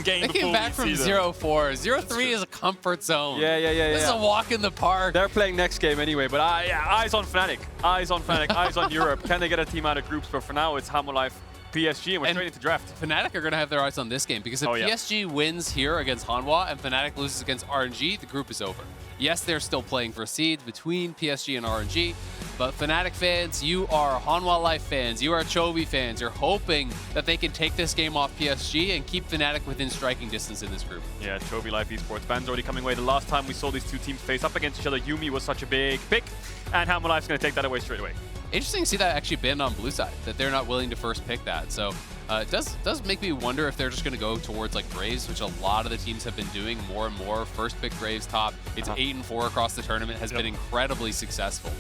game They came back from 0-4. 0-3 is a comfort zone. Yeah. This is a walk in the park. They're playing next game anyway, but eyes on Fnatic. Eyes on Fnatic, eyes on Europe. Can they get a team out of groups? But for now, it's Hammerlife, PSG, and we're straight into draft. Fnatic are going to have their eyes on this game because if PSG wins here against Hanwha and Fnatic loses against RNG, the group is over. Yes, they're still playing for seeds between PSG and RNG, but Fnatic fans, you are Hanwha Life fans, you are Chovy fans. You're hoping that they can take this game off PSG and keep Fnatic within striking distance in this group. Yeah, Chovy Life Esports ban's already coming away. The last time we saw these two teams face up against each other, Yuumi was such a big pick, and Hammer Life's going to take that away straight away. Interesting to see that actually banned on blue side, that they're not willing to first pick that. So it does make me wonder if they're just going to go towards like Graves, which a lot of the teams have been doing more and more. First pick Graves top. It's 8-4 across the tournament, has been incredibly successful.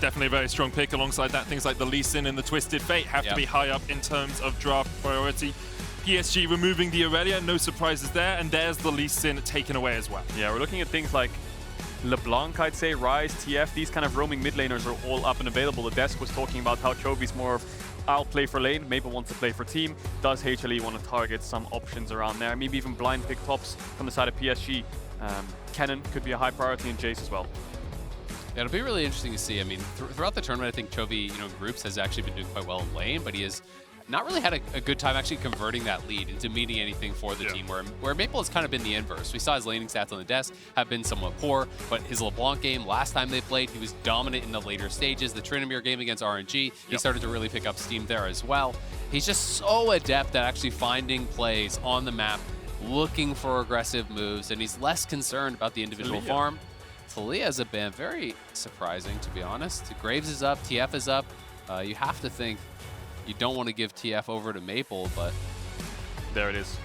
Definitely a very strong pick. Alongside that, things like the Lee Sin and the Twisted Fate have to be high up in terms of draft priority. PSG removing the Aurelia, no surprises there, and there's the Lee Sin taken away as well. Yeah, we're looking at things like LeBlanc, I'd say, Ryze, TF, these kind of roaming mid laners are all up and available. The desk was talking about how Chovy's more of I'll play for lane, Maple wants to play for team. Does HLE want to target some options around there? Maybe even blind pick tops from the side of PSG. Kennen could be a high priority, and Jace as well. Yeah, it'll be really interesting to see. I mean, throughout the tournament, I think Chovy, groups has actually been doing quite well in lane, but he has not really had a good time actually converting that lead into meaning anything for the team, where Maple has kind of been the inverse. We saw his laning stats on the desk have been somewhat poor, but his LeBlanc game, last time they played, he was dominant in the later stages. The Trinamir game against RNG, he started to really pick up steam there as well. He's just so adept at actually finding plays on the map, looking for aggressive moves, and he's less concerned about the individual farm. Talia as a ban, very surprising, to be honest. Graves is up, TF is up. You have to think you don't want to give TF over to Maple, but there it is.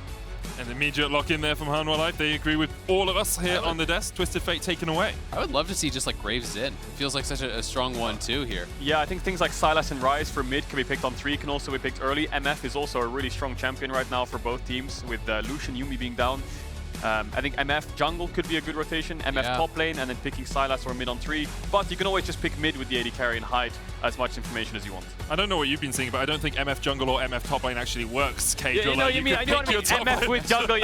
An immediate lock in there from Hanwha Life. They agree with all of us here on the desk. Twisted Fate taken away. I would love to see just like Graves in. It feels like such a strong one too here. Yeah, I think things like Sylas and Ryze for mid can be picked on 3, can also be picked early. MF is also a really strong champion right now for both teams, with Lucian, Yuumi being down. I think MF jungle could be a good rotation, MF top lane, and then picking Sylas or mid on 3. But you can always just pick mid with the AD carry and hide as much information as you want. I don't know what you've been saying, but I don't think MF jungle or MF top lane actually works, Cage. Yeah, you mean MF with jungle,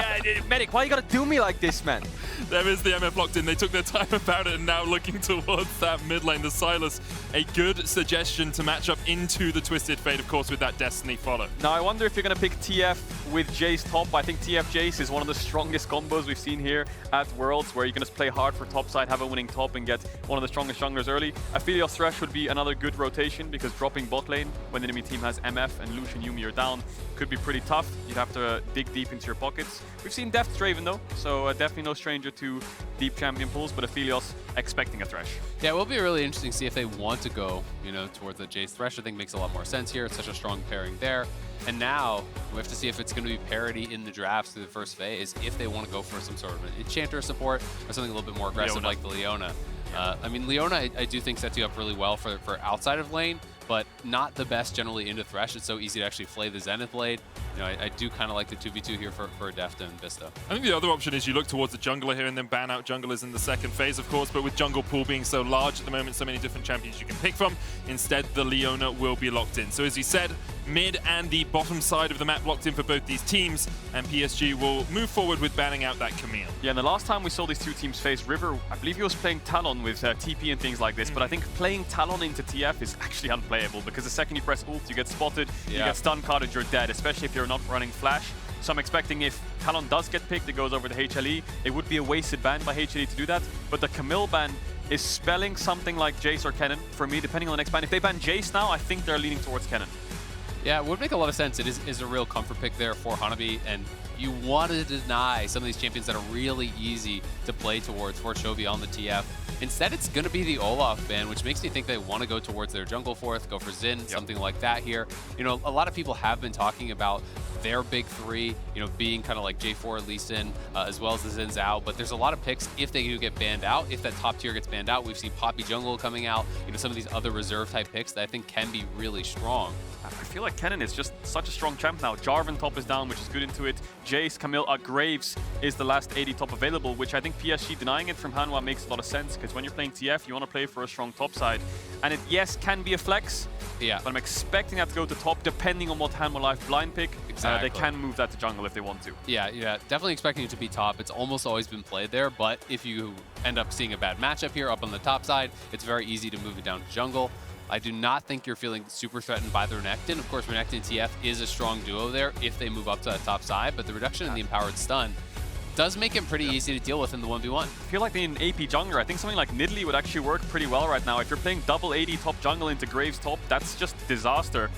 Medic, why you gotta do me like this, man? There is the MF locked in. They took their time about it and now looking towards that mid lane. The Sylas, a good suggestion to match up into the Twisted Fate, of course, with that Destiny follow. Now, I wonder if you're gonna pick TF with Jace top. I think TF Jace is one of the strongest combos we've seen here at Worlds, where you can just play hard for top side, have a winning top, and get one of the strongest junglers early. Aphelios Thresh would be another good rotation, because dropping bot lane when the enemy team has MF and Lucian, Yuumi are down could be pretty tough. You'd have to dig deep into your pockets. We've seen Death's Draven though, so definitely no stranger to deep champion pools, but Aphelios expecting a Thresh. Yeah, it will be really interesting to see if they want to go, towards the Jace Thresh. I think makes a lot more sense here. It's such a strong pairing there. And now we have to see if it's going to be parity in the drafts through the first phase, if they want to go for some sort of an enchanter support or something a little bit more aggressive like the Leona. I mean, Leona, I do think sets you up really well for outside of lane, but not the best generally into Thresh. It's so easy to actually play the Zenith Blade. I do kind of like the 2v2 here for Defta and Vista. I think the other option is you look towards the jungler here and then ban out junglers in the second phase, of course, but with jungle pool being so large at the moment, so many different champions you can pick from, instead the Leona will be locked in. So as you said, mid and the bottom side of the map locked in for both these teams, and PSG will move forward with banning out that Camille. Yeah, and the last time we saw these two teams face, River, I believe he was playing Talon with TP and things like this, but I think playing Talon into TF is actually unplayable, because the second you press ult, you get spotted, you get stun carded, you're dead, especially if you're not running flash. So I'm expecting if Talon does get picked, it goes over to HLE. It would be a wasted ban by HLE to do that, but the Camille ban is spelling something like Jace or Kennen for me, depending on the next ban. If they ban Jace now, I think they're leaning towards Kennen. Yeah, it would make a lot of sense. It is a real comfort pick there for Hanabi, and you want to deny some of these champions that are really easy to play towards for Chovy on the TF. Instead, it's going to be the Olaf ban, which makes me think they want to go towards their jungle fourth, go for Xin, something like that here. A lot of people have been talking about their big three, being kind of like J4, Lee Sin, as well as the Xin Zhao. But there's a lot of picks if they do get banned out. If that top tier gets banned out, we've seen Poppy Jungle coming out, some of these other reserve type picks that I think can be really strong. I feel like Kennen is just such a strong champ now. Jarvan top is down, which is good into it. Jace, Camille, Graves is the last AD top available, which I think PSG denying it from Hanwha makes a lot of sense, because when you're playing TF, you want to play for a strong top side. And it, yes, can be a flex, but I'm expecting that to go to top, depending on what Hanwha Life blind pick. Exactly. They can move that to jungle if they want to. Yeah, definitely expecting it to be top. It's almost always been played there, but if you end up seeing a bad matchup here up on the top side, it's very easy to move it down to jungle. I do not think you're feeling super threatened by the Renekton. Of course, Renekton and TF is a strong duo there if they move up to that top side, but the reduction in the empowered stun does make him pretty easy to deal with in the 1v1. I feel like in AP jungler, I think something like Nidalee would actually work pretty well right now. If you're playing double AD top jungle into Graves top, that's just disaster.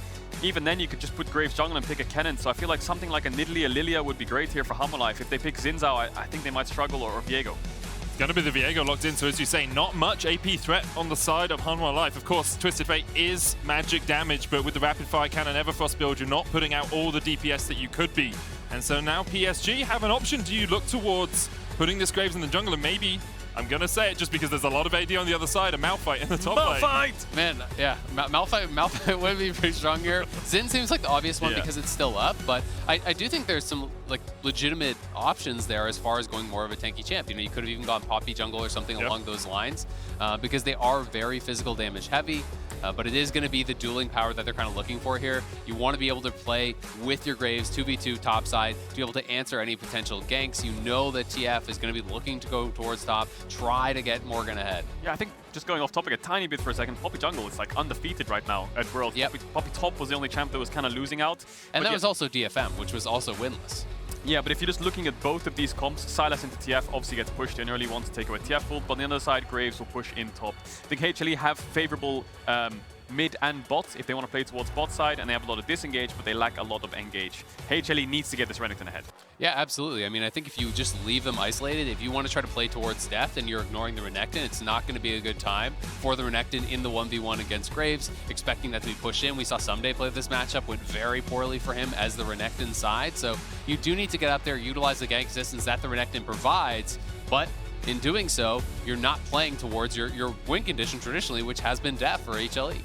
Even then, you could just put Graves jungle and pick a Kennen. So I feel like something like a Nidalee, a Lilia would be great here for Hanwha Life. If they pick Xin Zhao, I think they might struggle, or Viego. It's going to be the Viego locked in, so as you say, not much AP threat on the side of Hanwha Life. Of course, Twisted Fate is magic damage, but with the Rapid Fire Cannon Everfrost build, you're not putting out all the DPS that you could be. And so now PSG have an option. Do you look towards putting this Graves in the jungle and maybe, I'm going to say it just because there's a lot of AD on the other side, a Malphite in the top lane. Malphite! Man, yeah, Malphite would be pretty strong here. Xin seems like the obvious one because it's still up, but I do think there's some like legitimate options there as far as going more of a tanky champ. You know, you could have even gone Poppy jungle or something along those lines because they are very physical damage heavy. But it is going to be the dueling power that they're kind of looking for here. You want to be able to play with your Graves 2v2 top side to be able to answer any potential ganks. You know that TF is going to be looking to go towards top, try to get Morgan ahead. Yeah, I think just going off topic a tiny bit for a second, Poppy jungle is like undefeated right now at Worlds. Poppy top was the only champ that was kind of losing out. And that was also DFM, which was also winless. Yeah, but if you're just looking at both of these comps, Sylas into TF obviously gets pushed in early, wants to take away TF ult, but on the other side, Graves will push in top. I think HLE have favorable mid and bot if they want to play towards bot side, and they have a lot of disengage, but they lack a lot of engage. HLE needs to get this Renekton ahead. Yeah, absolutely. I mean, I think if you just leave them isolated, if you want to try to play towards death and you're ignoring the Renekton, it's not going to be a good time for the Renekton in the 1v1 against Graves, expecting that to be pushed in. We saw Someday play this matchup, went very poorly for him as the Renekton side, so you do need to get out there, utilize the gank existence that the Renekton provides, but in doing so, you're not playing towards your win condition traditionally, which has been death for HLE.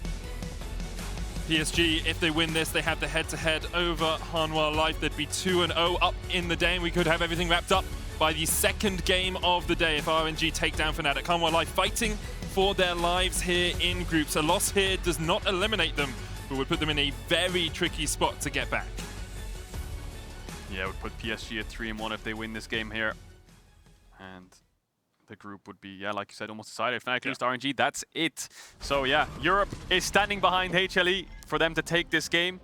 PSG, if they win this, they have the head-to-head over Hanwha Life. They'd be 2-0 up in the day, and we could have everything wrapped up by the second game of the day if RNG take down Fnatic. Hanwha Life fighting for their lives here in groups. A loss here does not eliminate them, but would put them in a very tricky spot to get back. Yeah, it would put PSG at 3-1 if they win this game here. And the group would be, yeah, like you said, almost decided. If Fnatic lose to RNG, that's it. So yeah, Europe is standing behind HLE for them to take this game.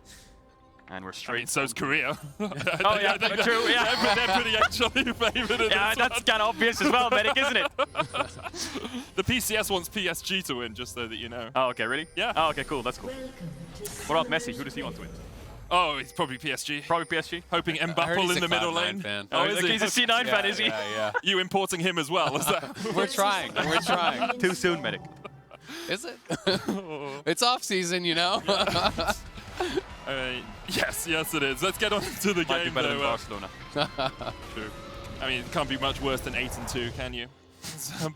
And we're straight. I mean, so's Korea. Oh yeah, true. Yeah, they're pretty HLE favored in yeah, this that's kind of obvious as well, Medic, isn't it? The PCS wants PSG to win, just so that you know. Oh, okay, really? Yeah. Oh, okay, cool. That's cool. What about Messi? Who does he want to win? Oh, it's probably PSG. Probably PSG. Hoping Mbappe in the middle lane. Fan. Oh, is he? He's a C9 fan, is he? Yeah. You importing him as well, is that? We're trying. We're trying. Too soon, Medic. Is it? It's off season, you know. Yes, it is. Let's get on to the Might game, be better than though. Barcelona. True. I mean, it can't be much worse than 8-2, can you?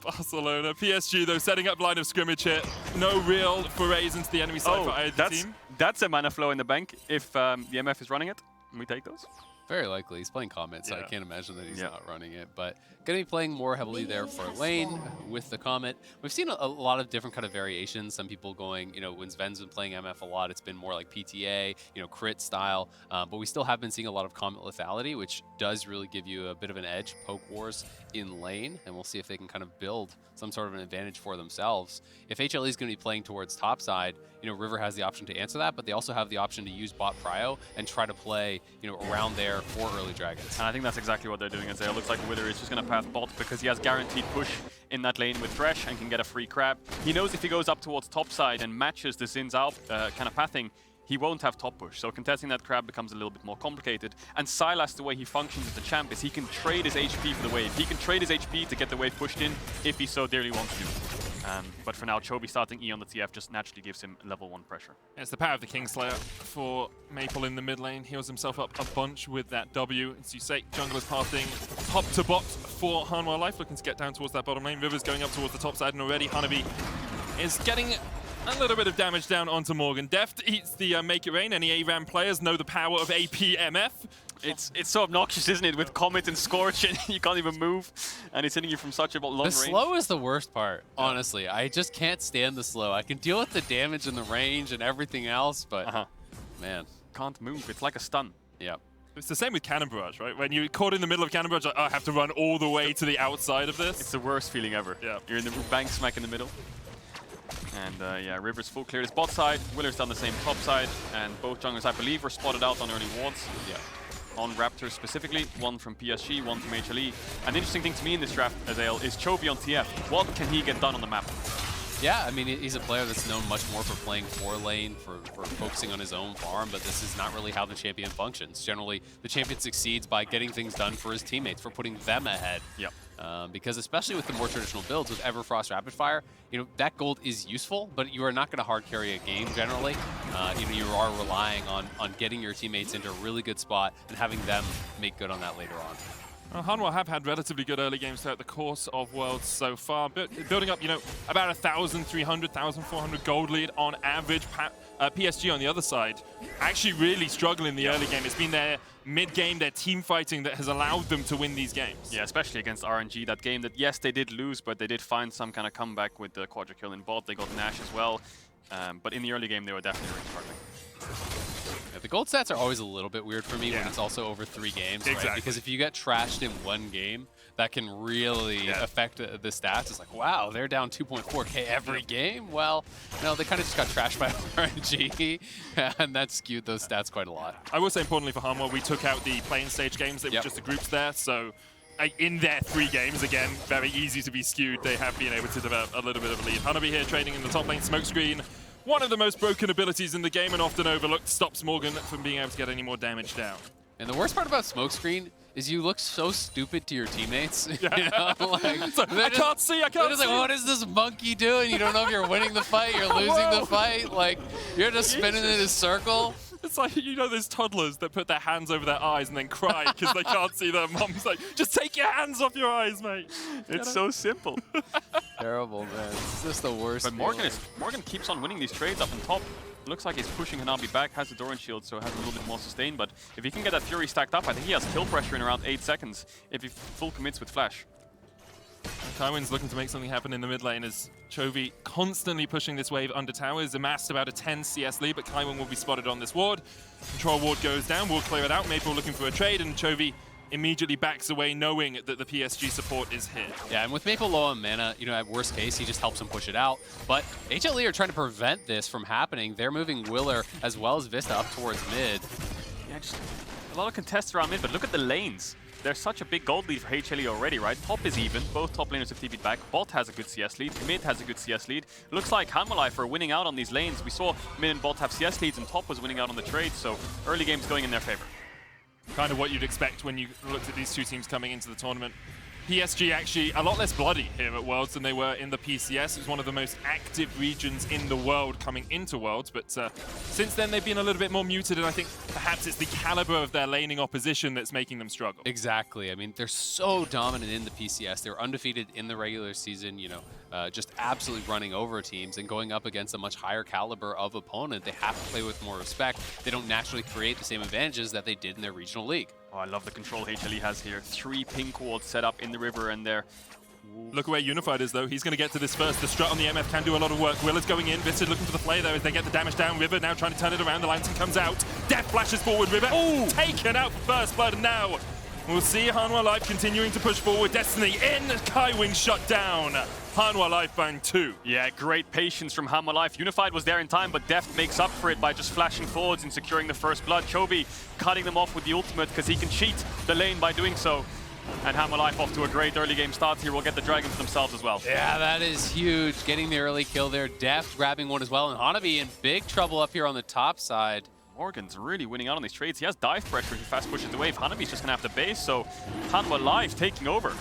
Barcelona. PSG, though, setting up line of scrimmage here. No real forays into the enemy side for either team. That's a mana flow in the bank if the MF is running it. We take those. Very likely. He's playing Comet, so I can't imagine that he's not running it. But going to be playing more heavily there for lane with the Comet. We've seen a lot of different kind of variations. Some people going, you know, when Sven's been playing MF a lot, it's been more like PTA, you know, crit style. But we still have been seeing a lot of Comet lethality, which does really give you a bit of an edge, poke wars in lane. And we'll see if they can kind of build some sort of an advantage for themselves. If HLE is going to be playing towards top side, you know, River has the option to answer that, but they also have the option to use bot prio and try to play, you know, around there for early dragons. And I think that's exactly what they're doing. It looks like Wither is just going to path bot because he has guaranteed push in that lane with Thresh and can get a free crab. He knows if he goes up towards top side and matches the Xin Zhao kind of pathing, he won't have top push. So contesting that crab becomes a little bit more complicated. And Sylas, the way he functions as the champ is he can trade his HP for the wave. He can trade his HP to get the wave pushed in if he so dearly wants to. But for now, Chovy starting E on the TF just naturally gives him level 1 pressure. It's the power of the Kingslayer for Maple in the mid lane. Heals himself up a bunch with that W. As you say, jungler's pathing top to bot for Hanwha Life, looking to get down towards that bottom lane. River's going up towards the top side, and already Hanabi is getting A little bit of damage down onto Morgan. Deft eats the Make It Rain. Any ARAM players know the power of APMF. It's so obnoxious, isn't it? With Comet and Scorch, and you can't even move, and it's hitting you from such a long range. The slow is the worst part, honestly. I just can't stand the slow. I can deal with the damage and the range and everything else, but man. Can't move. It's like a stun. Yeah. It's the same with Cannon Barrage, right? When you're caught in the middle of Cannon Barrage, like, oh, I have to run all the way to the outside of this. It's the worst feeling ever. Yeah. You're in the bank smack in the middle. And yeah, River's full cleared his bot side. Willer's done the same top side. And both junglers, I believe, were spotted out on early wards. Yeah. On Raptors specifically, one from PSG, one from HLE. An interesting thing to me in this draft, Azael, is Chovy on TF. What can he get done on the map? Yeah, I mean, he's a player that's known much more for playing 4-lane, for focusing on his own farm, but this is not really how the champion functions. Generally, the champion succeeds by getting things done for his teammates, for putting them ahead. Yep. Because especially with the more traditional builds, with Everfrost Rapid Fire, you know, that gold is useful, but you are not going to hard carry a game generally. You know, you are relying on getting your teammates into a really good spot and having them make good on that later on. Hanwha have had relatively good early games throughout the course of Worlds so far, building up, you know, about 1,300, 1,400 gold lead on average. PSG on the other side, actually really struggling in the early game. It's been their mid-game, their team fighting that has allowed them to win these games. Yeah, especially against RNG, that game that, yes, they did lose, but they did find some kind of comeback with the quadra kill in bot. They got Nash as well, but in the early game, they were definitely really struggling. Yeah, the gold stats are always a little bit weird for me when it's also over 3 games, right? Because if you get trashed in one game, that can really affect the stats. It's like, wow, they're down 2.4k every game? Well, no, they kind of just got trashed by RNG, and that skewed those stats quite a lot. I will say, importantly for Hanwha, we took out the playing stage games. They were just the groups there, so in their 3 games, again, very easy to be skewed. They have been able to develop a little bit of a lead. Hanabi here trading in the top lane, Smokescreen. One of the most broken abilities in the game and often overlooked, stops Morgan from being able to get any more damage down. And the worst part about Smokescreen is you look so stupid to your teammates. You know? Like, so, I can't see. They're like, what is this monkey doing? You don't know if you're winning the fight, you're losing the fight. Like, you're just spinning in a circle. It's like, you know, those toddlers that put their hands over their eyes and then cry because they can't see their mom's like, just take your hands off your eyes, mate. It's so simple. Terrible, man. It's just the worst. But Morgan keeps on winning these trades up on top. Looks like he's pushing Hanabi back, has the Doran shield, so has a little bit more sustain. But if he can get that Fury stacked up, I think he has kill pressure in around 8 seconds if he full commits with Flash. Kaiwin's looking to make something happen in the mid lane as Chovy constantly pushing this wave under towers, amassed about a 10 CS lead, but Kaiwin will be spotted on this ward. Control ward goes down, we'll clear it out. Maple looking for a trade, and Chovy immediately backs away knowing that the PSG support is here. Yeah, and with Maple low on mana, you know, at worst case, he just helps him push it out. But HLE are trying to prevent this from happening. They're moving Willer as well as Vista up towards mid. Yeah, just a lot of contests around mid, but look at the lanes. There's such a big gold lead for HLE already, right? Top is even. Both top laners have TP'd back. Bot has a good CS lead. Mid has a good CS lead. Looks like Hanwha are winning out on these lanes. We saw mid and bot have CS leads, and top was winning out on the trade, so early game's going in their favor. Kind of what you'd expect when you looked at these 2 teams coming into the tournament. PSG actually a lot less bloody here at Worlds than they were in the PCS. It was one of the most active regions in the world coming into Worlds, but since then they've been a little bit more muted, and I think perhaps it's the caliber of their laning opposition that's making them struggle. Exactly. I mean, they're so dominant in the PCS. They were undefeated in the regular season, you know, just absolutely running over teams and going up against a much higher caliber of opponent. They have to play with more respect. They don't naturally create the same advantages that they did in their regional league. Oh, I love the control HLE has here. 3 pink wards set up in the river, and they're... Look where Unified is, though. He's going to get to this first. The strut on the MF can do a lot of work. Willer's going in. Vista looking for the play, though, as they get the damage down. River now trying to turn it around. The lantern comes out. Death flashes forward. River taken out for first blood, and now we'll see Hanwha Life continuing to push forward. Destiny in. Kaiwing shut down. Hanwha Life bang 2. Yeah, great patience from Hanwha Life. Unified was there in time, but Deft makes up for it by just flashing forwards and securing the first blood. Chovy cutting them off with the ultimate because he can cheat the lane by doing so. And Hanwha Life off to a great early game start here. Will get the dragon for themselves as well. Yeah, that is huge. Getting the early kill there. Deft grabbing one as well. And Hanabi in big trouble up here on the top side. Morgan's really winning out on these trades. He has dive pressure if he fast pushes the wave. Hanabi's just going to have to base, so Hanwha Life taking over.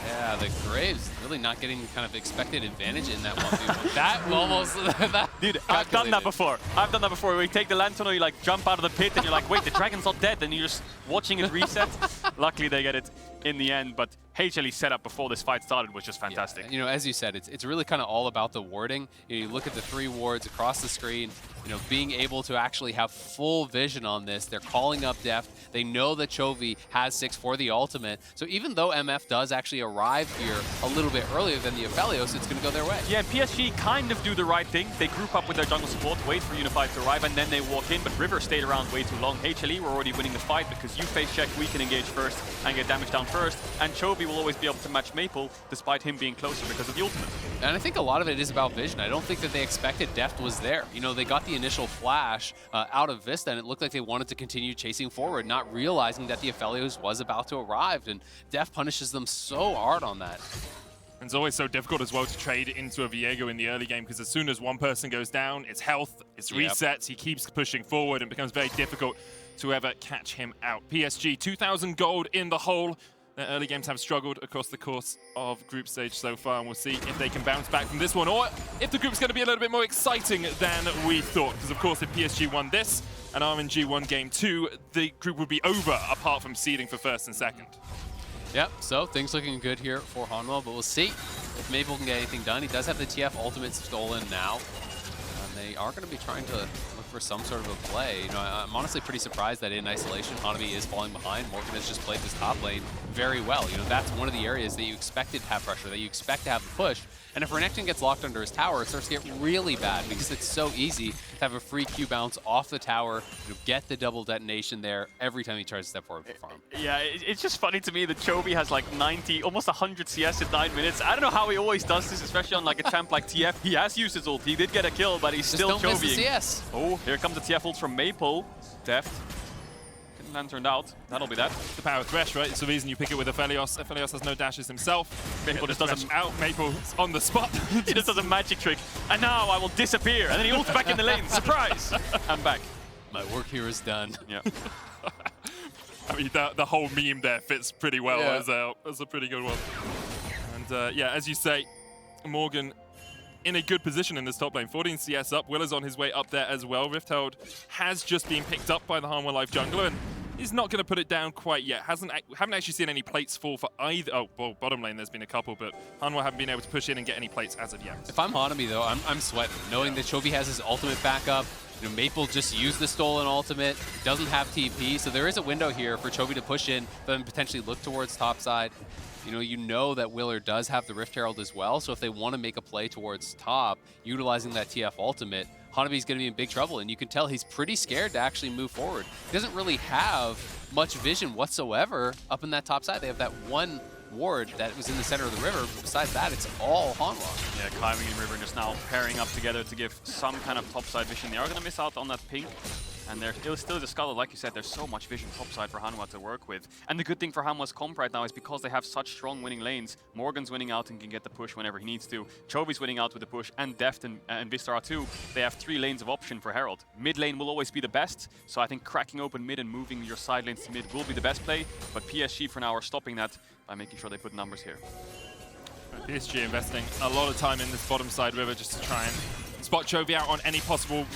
Yeah, the Graves really not getting kind of expected advantage in that 1v1. That almost... that Dude, I've done that before. I've done that before. Where you take the lantern or you like jump out of the pit and you're like, wait, the dragon's not dead. And you're just watching it reset. Luckily, they get it in the end. But HLE setup before this fight started was just fantastic. Yeah. You know, as you said, it's really kind of all about the warding. You look at the 3 wards across the screen, you know, being able to actually have full vision on this. They're calling up Deft. They know that Chovy has 6 for the ultimate. So even though MF does actually arrive here a little bit earlier than the Aphelios, it's going to go their way. Yeah, PSG kind of do the right thing. They group up with their jungle support, wait for Unified to arrive, and then they walk in. But River stayed around way too long. HLE were already winning the fight because you face check, we can engage first and get damage down first. And Chovy will always be able to match Maple despite him being closer because of the ultimate. And I think a lot of it is about vision. I don't think that they expected Deft was there. You know, they got the initial flash out of Vista, and it looked like they wanted to continue chasing forward, not realizing that the Aphelios was about to arrive. And Deft punishes them so hard on that. And it's always so difficult as well to trade into a Viego in the early game, because as soon as one person goes down, it's health, it's resets, he keeps pushing forward, and becomes very difficult to ever catch him out. PSG, 2,000 gold in the hole. Their early games have struggled across the course of group stage so far, and we'll see if they can bounce back from this one, or if the group's going to be a little bit more exciting than we thought. Because of course, if PSG won this and RNG won game 2, the group would be over, apart from seeding for first and second. Yep, so things looking good here for Hanwha, but we'll see if Maple can get anything done. He does have the TF ultimate stolen now, and they are going to be trying to look for some sort of a play. You know, I'm honestly pretty surprised that in isolation, Hanabi is falling behind. Morgan has just played this top lane very well. You know, that's one of the areas that you expected to have pressure, that you expect to have the push. And if Renekton gets locked under his tower, it starts to get really bad because it's so easy to have a free Q bounce off the tower, you know, get the double detonation there every time he tries to step forward for farm. Yeah, it's just funny to me that Chovy has like 90, almost 100 CS in 9 minutes. I don't know how he always does this, especially on like a champ like TF. He has used his ult. He did get a kill, but he's still Chovy. Just don't miss the CS. CS. Oh, here comes the TF ult from Maple. Deft. Lanterned out. That'll be that. The power thresh, right? It's the reason you pick it with Aphelios. Aphelios has no dashes himself. Maple just doesn't out. Maple's on the spot. He just does a magic trick. And now I will disappear. And then he ults back in the lane. Surprise! I'm back. My work here is done. Yeah. I mean, the whole meme there fits pretty well as a pretty good one. And yeah, as you say, Morgan in a good position in this top lane. 14 CS up. Will is on his way up there as well. Rifthold has just been picked up by the Hanwha Life jungler, and he's not going to put it down quite yet. Haven't actually seen any plates fall for either. Oh, well, bottom lane there's been a couple, but Hanwha haven't been able to push in and get any plates as of yet. If I'm Hanabi though, I'm sweating, knowing that Chovy has his ultimate backup. You know, Maple just used the stolen ultimate, doesn't have TP, so there is a window here for Chovy to push in, but then potentially look towards top side. You know that Willer does have the Rift Herald as well, so if they want to make a play towards top, utilizing that TF ultimate, Hanabi's going to be in big trouble, and you can tell he's pretty scared to actually move forward. He doesn't really have much vision whatsoever up in that top side. They have that one ward that was in the center of the river, but besides that, it's all Hanwha. Yeah, Climbing and River just now pairing up together to give some kind of topside vision. They are going to miss out on that pink. And there's still the Scarlet, like you said, there's so much vision topside for Hanwha to work with. And the good thing for Hanwha's comp right now is because they have such strong winning lanes, Morgan's winning out and can get the push whenever he needs to. Chovy's winning out with the push, and Deft and Vista are too. They have 3 lanes of option for Herald. Mid lane will always be the best, so I think cracking open mid and moving your side lanes to mid will be the best play. But PSG for now are stopping that by making sure they put numbers here. PSG investing a lot of time in this bottom side river just to try and spot Chovy out on any possible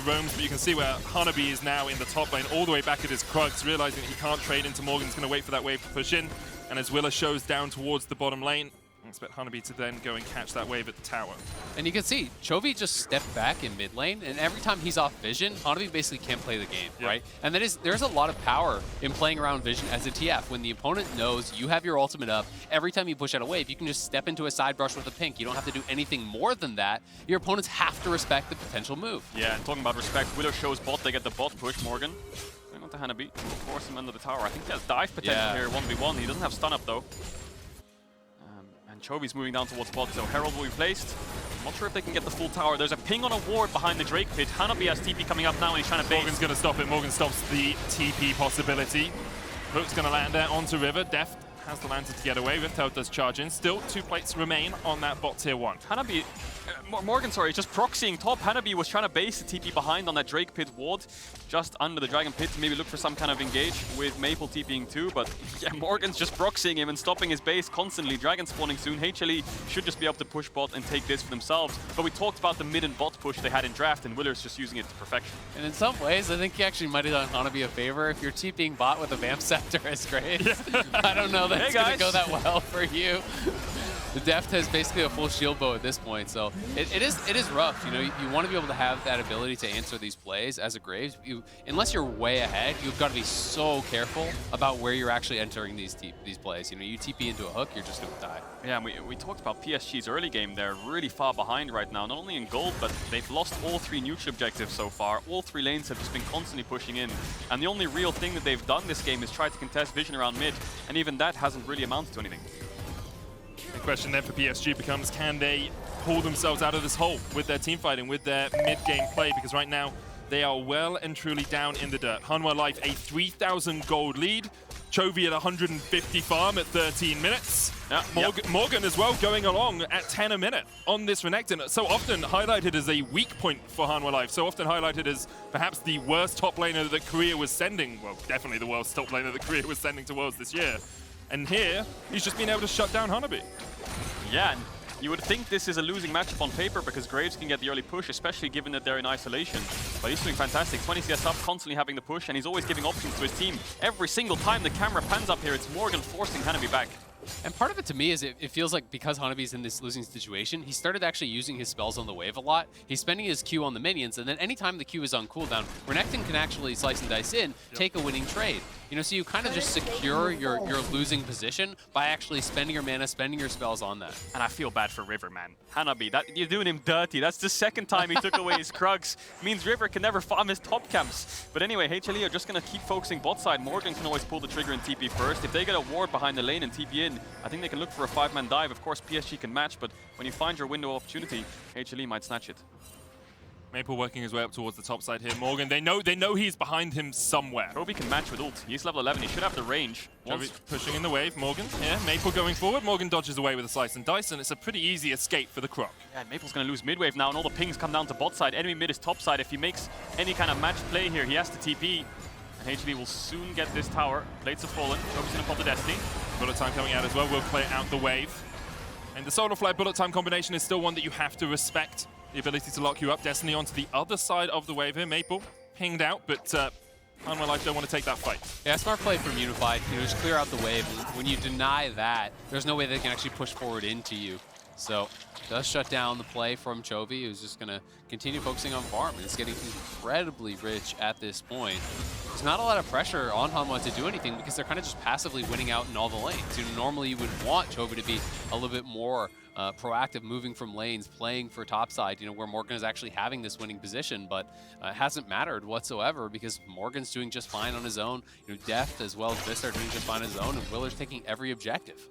roams, but you can see where Hanabi is now in the top lane, all the way back at his Krugs, realizing that he can't trade into Morgan. He's going to wait for that wave to push in, and as Willa shows down towards the bottom lane, I expect Hanabi to then go and catch that wave at the tower. And you can see, Chovy just stepped back in mid lane, and every time he's off vision, Hanabi basically can't play the game, right? And there's a lot of power in playing around vision as a TF. When the opponent knows you have your ultimate up, every time you push out a wave, you can just step into a side brush with a pink. You don't have to do anything more than that. Your opponents have to respect the potential move. Yeah, and talking about respect, Willer shows bot, they get the bot push, Morgan. Going on to Hanabi, force him under the tower. I think he has dive potential here, 1v1. He doesn't have stun up though. Chovy's moving down towards bot, so Herald will be placed. I'm not sure if they can get the full tower. There's a ping on a ward behind the Drake pit. Hanabi has TP coming up now, and he's trying to bait. Morgan's going to stop it. Morgan stops the TP possibility. Hook's going to land there onto River. Deft has the lantern to get away. Rifthold does charge in. Still 2 plates remain on that bot tier 1. Hanabi, Morgan, sorry, just proxying top. Hanabi was trying to base the TP behind on that Drake Pit ward, just under the Dragon Pit to maybe look for some kind of engage with Maple TPing too. But yeah, Morgan's just proxying him and stopping his base constantly. Dragon spawning soon. HLE should just be able to push bot and take this for themselves. But we talked about the mid and bot push they had in draft, and Willer's just using it to perfection. And in some ways, I think he actually might have done Hanabi a favor. If you're TPing bot with a Vamp Scepter as Graves, I don't know that's going to go that well for you. The Deft has basically a full shield bow at this point, so it is rough. You know, you want to be able to have that ability to answer these plays as a Graves. Unless you're way ahead, you've got to be so careful about where you're actually entering these plays. You know, you TP into a hook, you're just going to die. Yeah, and we talked about PSG's early game. They're really far behind right now, not only in gold, but they've lost all 3 neutral objectives so far. All 3 lanes have just been constantly pushing in, and the only real thing that they've done this game is try to contest vision around mid, and even that hasn't really amounted to anything. The question then for PSG becomes, can they pull themselves out of this hole with their team fighting, with their mid-game play? Because right now, they are well and truly down in the dirt. Hanwha Life, a 3,000 gold lead. Chovy at 150 farm at 13 minutes. Morgan as well going along at 10 a minute on this Renekton. So often highlighted as a weak point for Hanwha Life. So often highlighted as perhaps the worst top laner that Korea was sending. Well, definitely the worst top laner that Korea was sending to Worlds this year. And here, he's just been able to shut down Hanabi. Yeah, and you would think this is a losing matchup on paper because Graves can get the early push, especially given that they're in isolation. But he's doing fantastic. 20 CS up, constantly having the push, and he's always giving options to his team. Every single time the camera pans up here, it's Morgan forcing Hanabi back. And part of it to me is it feels like because Hanabi's in this losing situation, he started actually using his spells on the wave a lot. He's spending his Q on the minions, and then anytime the Q is on cooldown, Renekton can actually slice and dice in, take a winning trade. You know, so you kind of just secure your losing position by actually spending your mana, spending your spells on that. And I feel bad for River, man. Hanabi, you're doing him dirty. That's the second time he took away his Krugs. Means River can never farm his top camps. But anyway, HLE are just going to keep focusing bot side. Morgan can always pull the trigger and TP first. If they get a ward behind the lane and TP in, I think they can look for a 5-man dive. Of course, PSG can match, but when you find your window of opportunity, HLE might snatch it. Maple working his way up towards the top side here. Morgan, they know he's behind him somewhere. Chovy can match with ult. He's level 11. He should have the range. Chovy pushing in the wave. Morgan, yeah, Maple going forward. Morgan dodges away with a slice and dice, and it's a pretty easy escape for the Croc. Yeah, Maple's going to lose mid wave now, and all the pings come down to bot side. Enemy mid is top side. If he makes any kind of match play here, he has to TP. And HLE will soon get this tower. Plates have fallen. Chovy's going to pop the Destiny. Bullet time coming out as well. We'll play out the wave. And the Solar Flare bullet time combination is still one that you have to respect. The ability to lock you up. Destiny onto the other side of the wave here. Maple pinged out, but Hanwha Life don't want to take that fight. Yeah, smart play from Unified. You know, just clear out the wave. When you deny that, there's no way they can actually push forward into you. So, does shut down the play from Chovy, who's just going to continue focusing on farm. And it's getting incredibly rich at this point. There's not a lot of pressure on Hanwha to do anything because they're kind of just passively winning out in all the lanes. You know, normally you would want Chovy to be a little bit more proactive, moving from lanes, playing for topside, you know, where Morgan is actually having this winning position, but it hasn't mattered whatsoever because Morgan's doing just fine on his own. You know, Deft as well as Vista are doing just fine on his own, and Willer's taking every objective.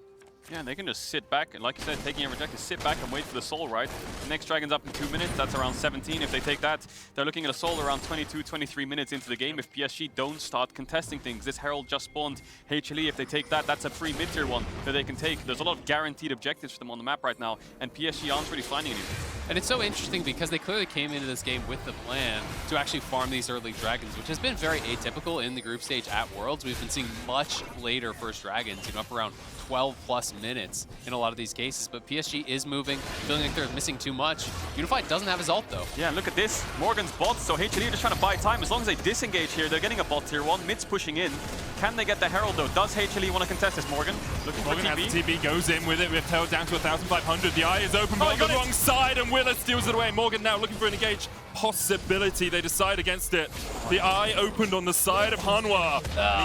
Yeah, and they can just sit back, and like you said, taking every objective, sit back and wait for the soul, right? The next dragon's up in 2 minutes, that's around 17. If they take that, they're looking at a soul around 22, 23 minutes into the game if PSG don't start contesting things. This Herald just spawned HLE. If they take that, that's a free mid-tier one that they can take. There's a lot of guaranteed objectives for them on the map right now, and PSG aren't really finding anything. And it's so interesting because they clearly came into this game with the plan to actually farm these early dragons, which has been very atypical in the group stage at Worlds. We've been seeing much later first dragons, you know, up around 12+ minutes in a lot of these cases, but PSG is moving, feeling like they're missing too much. Unified doesn't have his ult though. Yeah, look at this. Morgan's bot, so HLE are just trying to buy time. As long as they disengage here, they're getting a bot tier 1. Mid's pushing in. Can they get the Herald though? Does HLE want to contest this, Morgan? Looking Morgan for TP. has the TP, goes in with it. Rift held down to 1,500. The eye is open, but on the wrong side, and Willer steals it away. Morgan now looking for an engage possibility. They decide against it. The eye opened on the side of Hanwha.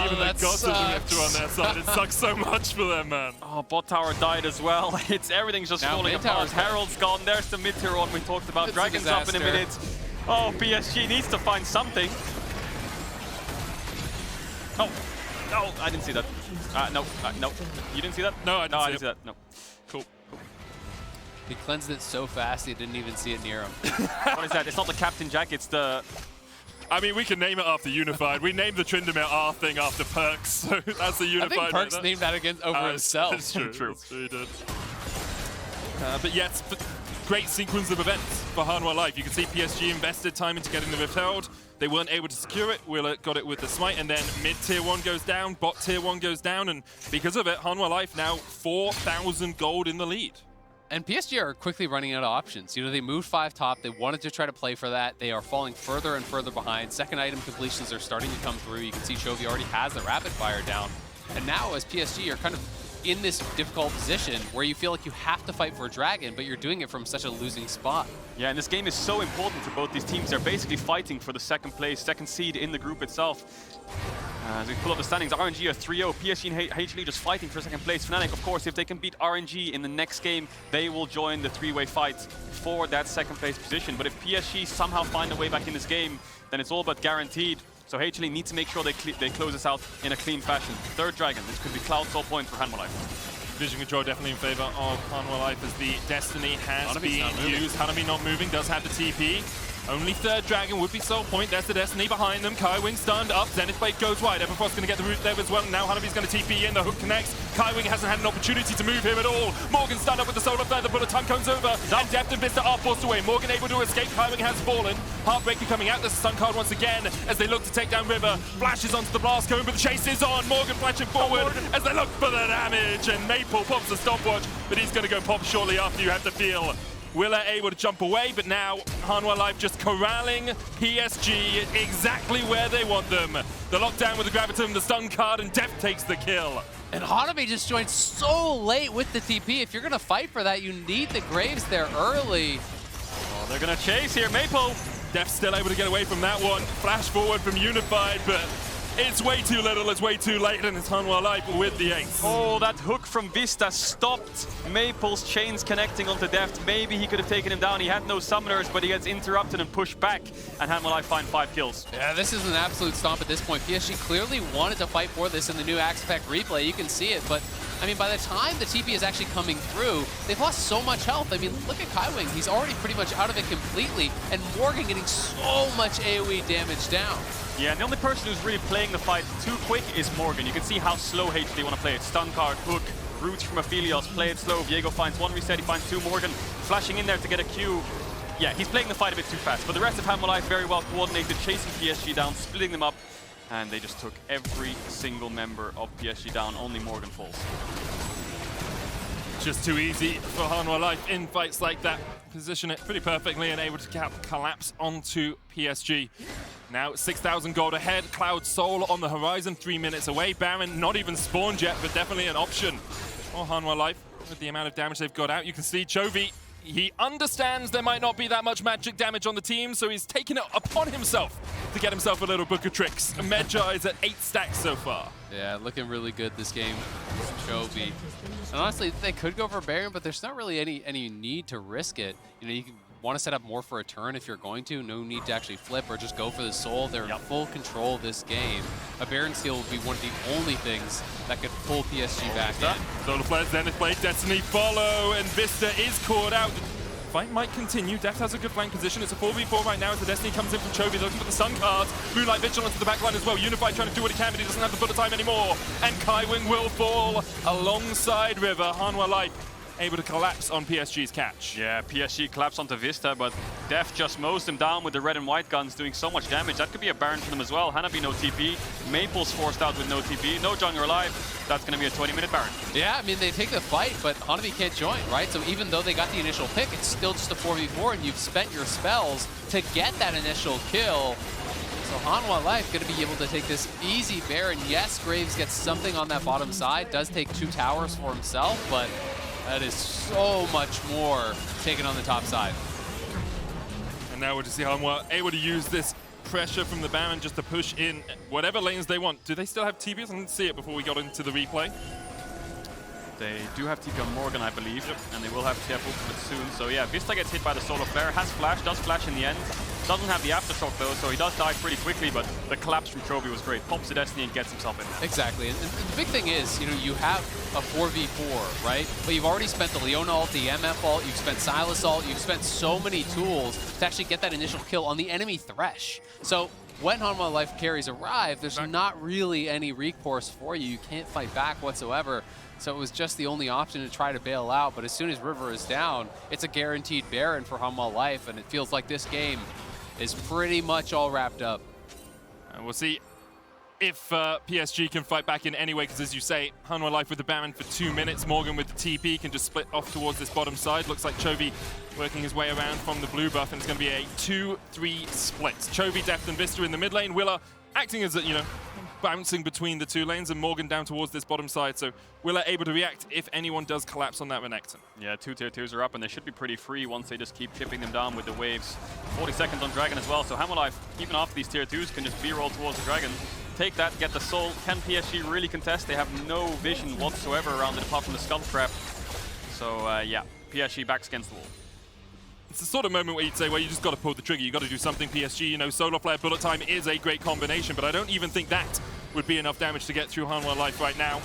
Even the gods of the Rift are on their side. It sucks so much for them, man. Oh, bot tower died as well. Everything's just falling apart. Herald's gone. There's the mid-tier one we talked about. Dragon's up in a minute. Oh, PSG needs to find something. Oh, no, I didn't see that. No. You didn't see that? No, I didn't see that. No. Cool. He cleansed it so fast he didn't even see it near him. What is that? It's not the Captain Jack, it's the... I mean, we can name it after Unified. We named the Tryndamere R thing after Perks, so that's the Unified. I think Perks named that again over himself. That's true. True. That's true, he did. But yes, great sequence of events for Hanwha Life. You can see PSG invested time into getting the Rift held. They weren't able to secure it. Willa got it with the smite, and then mid tier 1 goes down, bot tier 1 goes down, and because of it, Hanwha Life now 4,000 gold in the lead. And PSG are quickly running out of options. You know, they moved 5 top. They wanted to try to play for that. They are falling further and further behind. Second item completions are starting to come through. You can see Chovy already has the rapid fire down. And now as PSG are kind of in this difficult position where you feel like you have to fight for a dragon, but you're doing it from such a losing spot. Yeah, and this game is so important for both these teams. They're basically fighting for the second place, second seed in the group itself. As we pull up the standings, RNG are 3-0, PSG and HLE just fighting for second place. Fnatic, of course, if they can beat RNG in the next game, they will join the 3-way fight for that second place position. But if PSG somehow find a way back in this game, then it's all but guaranteed. So HLE need to make sure they close this out in a clean fashion. Third dragon, this could be Cloud Soul point for Hanwha Life. Vision control definitely in favor of Hanwha Life as the Destiny has been used. Hanami not moving, does have the TP. Only third dragon would be soul point. There's the Destiny behind them. Kaiwing stunned up. Zenith Blade goes wide. Everfrost's going to get the root there as well. Now Hanabi's going to TP in. The hook connects. Kaiwing hasn't had an opportunity to move here at all. Morgan stunned up with the solar flare. The bullet time comes over. And Deft and Vista are forced away. Morgan able to escape. Kaiwing has fallen. Heartbreaker coming out. There's a stun card once again as they look to take down River. Flashes onto the blast cone, but the chase is on. Morgan flashing forward as they look for the damage. And Maple pops the stopwatch, but he's going to go pop shortly after. You have to feel Willa able to jump away, but now Hanwha Life just corralling PSG exactly where they want them. The lockdown with the Gravitum, the stun card, and Deft takes the kill. And Hanabi just joined so late with the TP. If you're going to fight for that, you need the Graves there early. Oh, they're going to chase here. Maple. Deft still able to get away from that one. Flash forward from Unified, but it's way too little, it's way too late, and it's Hanwha Life with the ace. Oh, that hook from Vista stopped Maple's chains connecting onto Deft. Maybe he could have taken him down. He had no summoners, but he gets interrupted and pushed back, and Hanwha Life find 5 kills. Yeah, this is an absolute stomp at this point. PSG clearly wanted to fight for this in the new Axe Pack replay. You can see it, but I mean, by the time the TP is actually coming through, they've lost so much health. I mean, look at Kaiwing. He's already pretty much out of it completely, and Morgan getting so much AoE damage down. Yeah, and the only person who's really playing the fight too quick is Morgan. You can see how slow HLE want to play it. Stun card, hook, roots from Aphelios, play it slow. Viego finds 1 reset, he finds 2. Morgan flashing in there to get a Q. Yeah, he's playing the fight a bit too fast. But the rest of Hanwha Life very well coordinated, chasing PSG down, splitting them up. And they just took every single member of PSG down. Only Morgan falls. Just too easy for Hanwha Life in fights like that. Position it pretty perfectly and able to collapse onto PSG. Now 6,000 gold ahead. Cloud Soul on the horizon, 3 minutes away. Baron not even spawned yet, but definitely an option for Hanwha Life with the amount of damage they've got out. You can see Chovy, he understands there might not be that much magic damage on the team, so he's taken it upon himself to get himself a little book of tricks. Medjay is at 8 stacks so far. Yeah, looking really good this game, Chovy. And honestly, they could go for Baron, but there's not really any need to risk it. You know, you can want to set up more for a turn if you're going to. No need to actually flip or just go for the soul. They're in full control of this game. A Baron steal would be one of the only things that could pull PSG back in. Solar Flare, Zenith Blade, Destiny follow, and Vista is caught out. Fight might continue. Deft has a good flank position. It's a 4v4 right now as the Destiny comes in from Chovy, looking for the Sun cards. Moonlight Vigilance to the backline as well. Unified trying to do what he can, but he doesn't have the bullet time anymore. And Kaiwing will fall alongside River. Hanwha Life able to collapse on PSG's catch. Yeah, PSG collapsed onto Vista, but Deft just mows them down with the red and white guns, doing so much damage. That could be a Baron for them as well. Hanabi no TP. Maple's forced out with no TP. No jungler alive. That's going to be a 20-minute Baron. Yeah, I mean, they take the fight, but Hanabi can't join, right? So even though they got the initial pick, it's still just a 4v4, and you've spent your spells to get that initial kill. So Hanwha Life going to be able to take this easy Baron. Yes, Graves gets something on that bottom side, does take 2 towers for himself, but that is so much more taken on the top side. And now we'll just see Hanwha able to use this pressure from the Baron just to push in whatever lanes they want. Do they still have TPs? I didn't see it before we got into the replay. They do have TP on Morgan, I believe, and they will have TF ultimate soon. So yeah, Vista gets hit by the Solar Flare, has flash, does flash in the end. Doesn't have the aftershock though, so he does die pretty quickly, but the collapse from Chovy was great. Pops the Destiny and gets himself in. Exactly, and the big thing is, you know, you have a 4v4, right? But you've already spent the Leona ult, the MF ult, you've spent Sylas ult, you've spent so many tools to actually get that initial kill on the enemy Thresh. So when Hanwha Life carries arrive, there's not really any recourse for you. You can't fight back whatsoever. So it was just the only option to try to bail out. But as soon as River is down, it's a guaranteed Baron for Hanwha Life. And it feels like this game is pretty much all wrapped up. And we'll see if PSG can fight back in any way, because as you say, Hanwha Life with the Baron for 2 minutes. Morgan with the TP can just split off towards this bottom side. Looks like Chovy working his way around from the blue buff, and it's going to be a 2-3 split. Chovy, Deft, and Vista in the mid lane. Willa acting as a, bouncing between the 2 lanes, and Morgan down towards this bottom side. So Willa able to react if anyone does collapse on that Renekton. Yeah, 2 tier 2s are up, and they should be pretty free once they just keep chipping them down with the waves. 40 seconds on Dragon as well, so Hanwha Life, even after these tier 2s, can just B-roll towards the Dragon. Take that, get the soul. Can PSG really contest? They have no vision whatsoever around it apart from the Scum Trap. So yeah, PSG backs against the wall. It's the sort of moment where you'd say, well, you just got to pull the trigger. You got to do something, PSG. Solar Flare, Bullet Time is a great combination, but I don't even think that would be enough damage to get through Hanwha Life right now.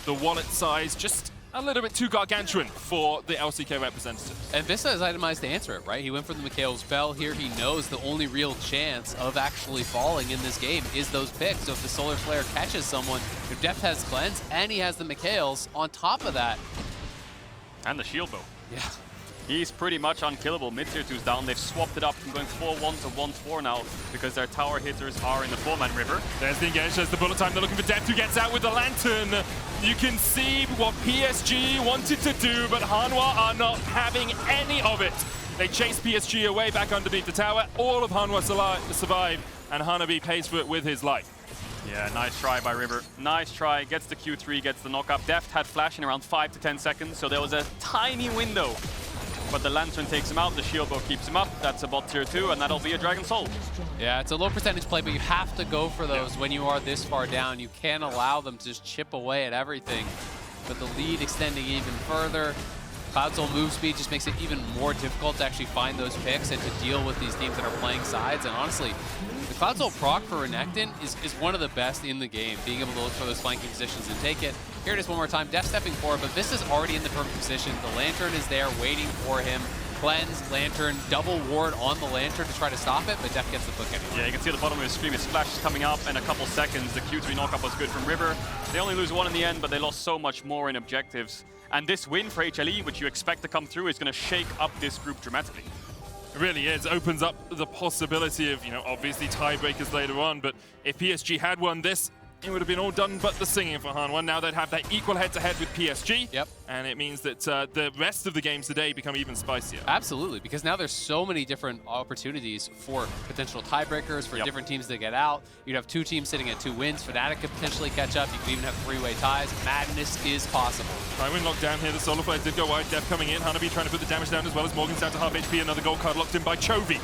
The wallet size just a little bit too gargantuan for the LCK representative. And Vista has itemized to answer it, right? He went for the Mikhail's Bell here. He knows the only real chance of actually falling in this game is those picks. So if the Solar Flare catches someone, if Deft has Cleanse and he has the Mikhail's on top of that. And the Shield Bow. Yeah. He's pretty much unkillable. Mid-tier 2's down. They've swapped it up from going 4-1 to 1-4 now because their tower hitters are in the 4-man river. There's the engage, there's the bullet time. They're looking for Deft, who gets out with the lantern. You can see what PSG wanted to do, but Hanwha are not having any of it. They chase PSG away back underneath the tower. All of Hanwha survive, and Hanabi pays for it with his life. Yeah, nice try by River. Nice try, gets the Q3, gets the knockup. Deft had flash in around 5 to 10 seconds, so there was a tiny window. But the Lantern takes him out, the Shield Bow keeps him up. That's a bot tier 2, and that'll be a Dragon Soul. Yeah, it's a low percentage play, but you have to go for those when you are this far down. You can't allow them to just chip away at everything. But the lead extending even further. Cloud Soul move speed just makes it even more difficult to actually find those picks and to deal with these teams that are playing sides. And honestly, the Cloud Soul proc for Renekton is one of the best in the game, being able to look for those flanking positions and take it. Here it is one more time, Deft stepping forward, but this is already in the perfect position. The Lantern is there waiting for him. Cleanse, Lantern, double ward on the Lantern to try to stop it, but Deft gets the book anyway. Yeah, you can see at the bottom of his screen, his flash is coming up in a couple seconds. The Q3 knockup was good from River. They only lose 1 in the end, but they lost so much more in objectives. And this win for HLE, which you expect to come through, is going to shake up this group dramatically. It really is. Opens up the possibility of, obviously tiebreakers later on. But if PSG had won this, it would have been all done but the singing for Hanwha. Now they'd have that equal head-to-head with PSG. Yep. And it means that the rest of the games today become even spicier. Absolutely, because now there's so many different opportunities for potential tiebreakers, for different teams to get out. You'd have 2 teams sitting at 2 wins. Fnatic could potentially catch up. You could even have 3-way ties. Madness is possible. Tywin locked down here. The Solar Flare did go wide. Deft coming in. Hanabi trying to put the damage down as well as Morgan's down to half HP. Another gold card locked in by Chovy.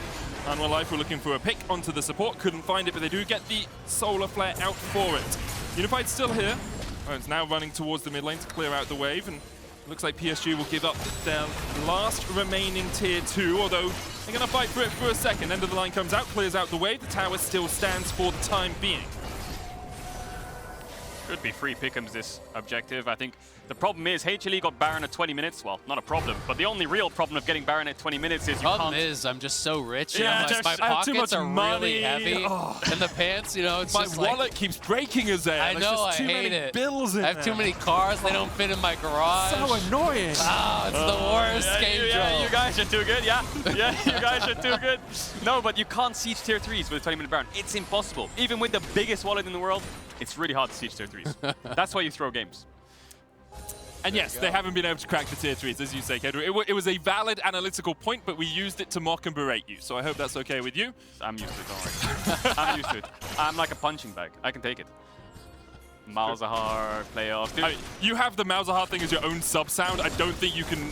Hanwha Life were looking for a pick onto the support. Couldn't find it, but they do get the Solar Flare out for it. Unified still here. Oh, it's now running towards the mid lane to clear out the wave, and it looks like PSG will give up their last remaining tier 2, although they're going to fight for it for a second. End of the line comes out, clears out the wave. The tower still stands for the time being. Could be free pick'ems this objective. I think the problem is HLE got Baron at 20 minutes. Well, not a problem, but the only real problem of getting Baron at 20 minutes is you Problem can't... is, I'm just so rich. Yeah, my I have too pockets much are money. really heavy. Oh. And the pants, it's My just wallet like, keeps breaking as there. I know, I too hate many it. bills in I have too many cars, they don't fit in my garage. So annoying. Ah, it's the worst game Yeah, you drill. guys are too good, yeah. Yeah, you guys are too good. No, but you can't siege tier 3s with a 20-minute Baron. It's impossible. Even with the biggest wallet in the world, it's really hard to siege tier 3s. That's why you throw games. And yes, they haven't been able to crack the tier 3s, as you say, Kedra. It was a valid analytical point, but we used it to mock and berate you. So I hope that's okay with you. I'm used to it, don't worry. I'm used to it. I'm like a punching bag. I can take it. Malzahar, playoff. Dude. I mean, you have the Malzahar thing as your own sub-sound. I don't think you can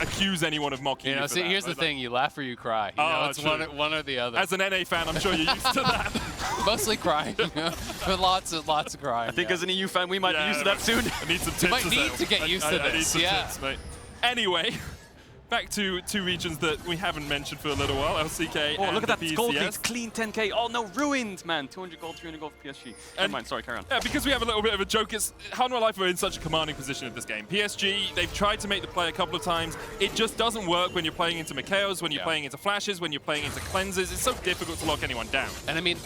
accuse anyone of mocking you for See, that, here's right? the thing, you laugh or you cry. It's true. one or the other. As an NA fan, I'm sure you're used to that. Mostly crying, but lots of crying. I think as an EU fan, we might be used to that soon. I need some tips. You might need to get used to I need this, some yeah. tips, mate. Anyway, back to two regions that we haven't mentioned for a little while, LCK Oh, and look at that the gold PCS. leads, clean 10k. Oh no, ruined, man. 200 gold, 300 gold for PSG. Never mind, sorry, carry on. Yeah, because we have a little bit of a joke. It's Hanwha Life are in such a commanding position in this game. PSG, they've tried to make the play a couple of times. It just doesn't work when you're playing into Mikaels, when you're playing into flashes, when you're playing into cleanses. It's so difficult to lock anyone down. And I mean,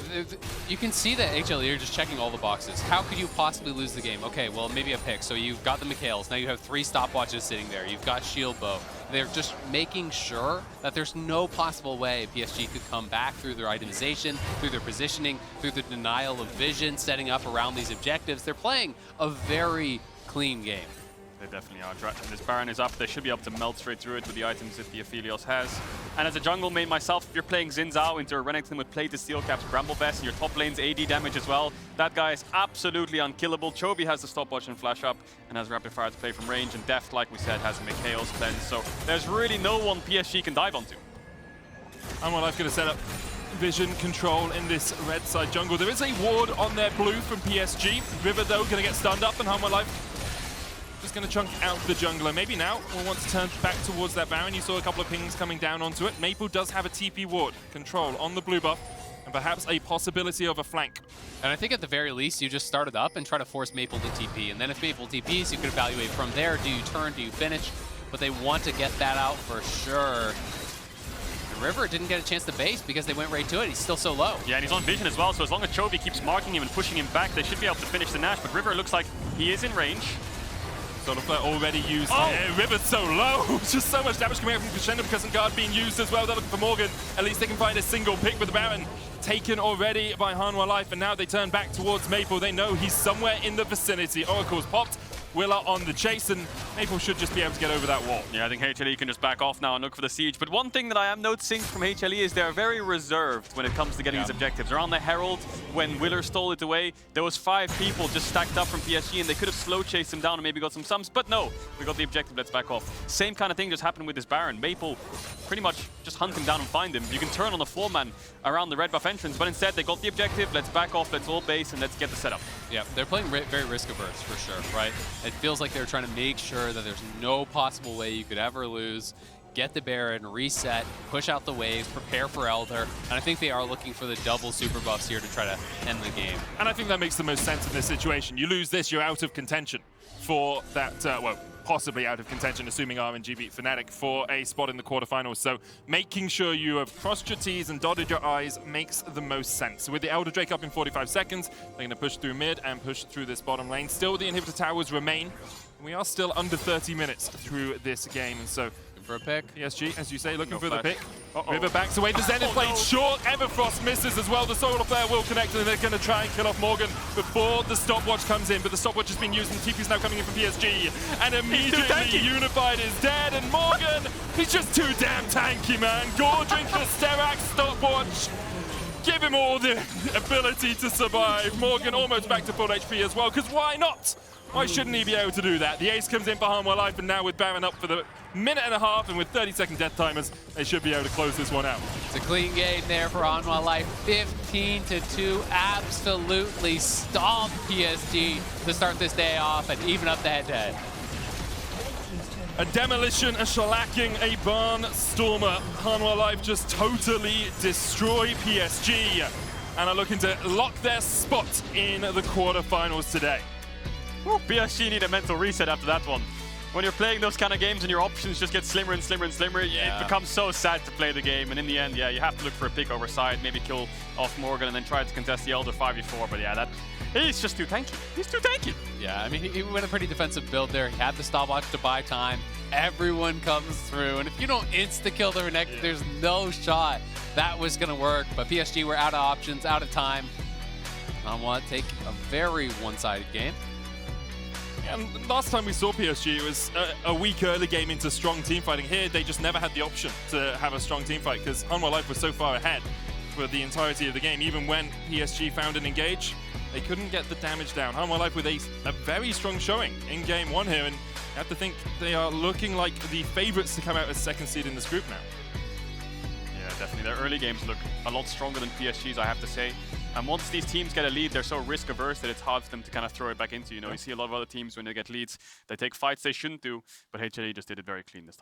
you can see that HLE are just checking all the boxes. How could you possibly lose the game? Okay, well, maybe a pick. So you've got the Mikaels. Now you have 3 stopwatches sitting there. You've got Shield Bow. They're just making sure that there's no possible way PSG could come back through their itemization, through their positioning, through the denial of vision, setting up around these objectives. They're playing a very clean game. They definitely are. And this Baron is up. They should be able to melt straight through it with the items that the Aphelios has. And as a jungle main myself, if you're playing Xin Zhao into a Renekton with Plate to Steel Caps, Bramble Vest, and your top lane's AD damage as well, that guy is absolutely unkillable. Chovy has the stopwatch and flash up and has rapid fire to play from range. And Deft, like we said, has Mikael's cleanse. So there's really no one PSG can dive onto. Hanwha Life going to set up vision control in this red side jungle. There is a ward on their blue from PSG. River, though, going to get stunned up, and Hanwha Life just going to chunk out the jungler. Maybe now we'll want to turn back towards that Baron. You saw a couple of pings coming down onto it. Maple does have a TP ward control on the blue buff, and perhaps a possibility of a flank. And I think at the very least, you just start it up and try to force Maple to TP. And then if Maple TPs, you can evaluate from there. Do you turn? Do you finish? But they want to get that out for sure. And River didn't get a chance to base because they went right to it. He's still so low. Yeah, and he's on vision as well, so as long as Chovy keeps marking him and pushing him back, they should be able to finish the Nash. But River looks like he is in range. Sort of already used. Oh. River's so low. Just so much damage coming out from Crescendo Crescent Guard being used as well. They're looking for Morgan. At least they can find a single pick with the Baron taken already by Hanwha Life, and now they turn back towards Maple. They know he's somewhere in the vicinity. Oracle's popped. Willa on the chase, and Maple should just be able to get over that wall. Yeah, I think HLE can just back off now and look for the siege. But one thing that I am noticing from HLE is they're very reserved when it comes to getting these objectives. Around the Herald, when Willer stole it away, there was 5 people just stacked up from PSG, and they could have slow chased him down and maybe got some sums. But no, we got the objective, let's back off. Same kind of thing just happened with this Baron. Maple pretty much just hunt him down and find him. You can turn on the 4-man around the red buff entrance, but instead they got the objective, let's back off, let's all base, and let's get the setup. Yeah, they're playing very risk averse for sure, right? It feels like they're trying to make sure that there's no possible way you could ever lose. Get the Baron, reset, push out the waves, prepare for Elder, and I think they are looking for the double super buffs here to try to end the game. And I think that makes the most sense in this situation. You lose this, you're out of contention for that, well, possibly out of contention, assuming RNG beat Fnatic for a spot in the quarterfinals. So making sure you have crossed your T's and dotted your I's makes the most sense. So with the Elder Drake up in 45 seconds, they're going to push through mid and push through this bottom lane. Still, the inhibitor towers remain. We are still under 30 minutes through this game, and so for a pick. PSG, as you say, looking for flash. the pick. River backs away. The Zenith Blade short. Everfrost misses as well. The Solar Flare will connect, and they're going to try and kill off Morgan before the stopwatch comes in. But the stopwatch has been used, and TP's now coming in from PSG. And immediately Unified is dead, and Morgan, he's just too damn tanky, man. Gorging the Sterak stopwatch. Give him all the ability to survive. Morgan almost back to full HP as well, because why not? Why shouldn't he be able to do that? The ace comes in for Hanwha Life, and now with Baron up for the minute and a half, and with 30-second death timers, they should be able to close this one out. It's a clean game there for Hanwha Life. 15-2, absolutely stomped PSG to start this day off and even up the head-to-head. A demolition, a shellacking, a barnstormer. Hanwha Life just totally destroy PSG and are looking to lock their spot in the quarterfinals today. Woo, PSG need a mental reset after that one. When you're playing those kind of games and your options just get slimmer and slimmer and slimmer, it becomes so sad to play the game. And in the end, yeah, you have to look for a pick over side, maybe kill off Morgan and then try to contest the Elder 5v4. But yeah, he's just too tanky. He's too tanky. Yeah, I mean, he went a pretty defensive build there. He had the stopwatch to buy time. Everyone comes through. And if you don't insta-kill the Renekton, there's no shot that was going to work. But PSG were out of options, out of time. Hanwha take a very one-sided game. And last time we saw PSG, it was a week early game into strong team fighting. Here, they just never had the option to have a strong team fight because Hanwha Life was so far ahead for the entirety of the game. Even when PSG found an engage, they couldn't get the damage down. Hanwha Life with a very strong showing in game 1 here, and you have to think they are looking like the favorites to come out as second seed in this group now. Yeah, definitely. Their early games look a lot stronger than PSG's, I have to say. And once these teams get a lead, they're so risk averse that it's hard for them to kind of throw it back into. You know, you see a lot of other teams when they get leads, they take fights they shouldn't do, but HLE just did it very clean this time.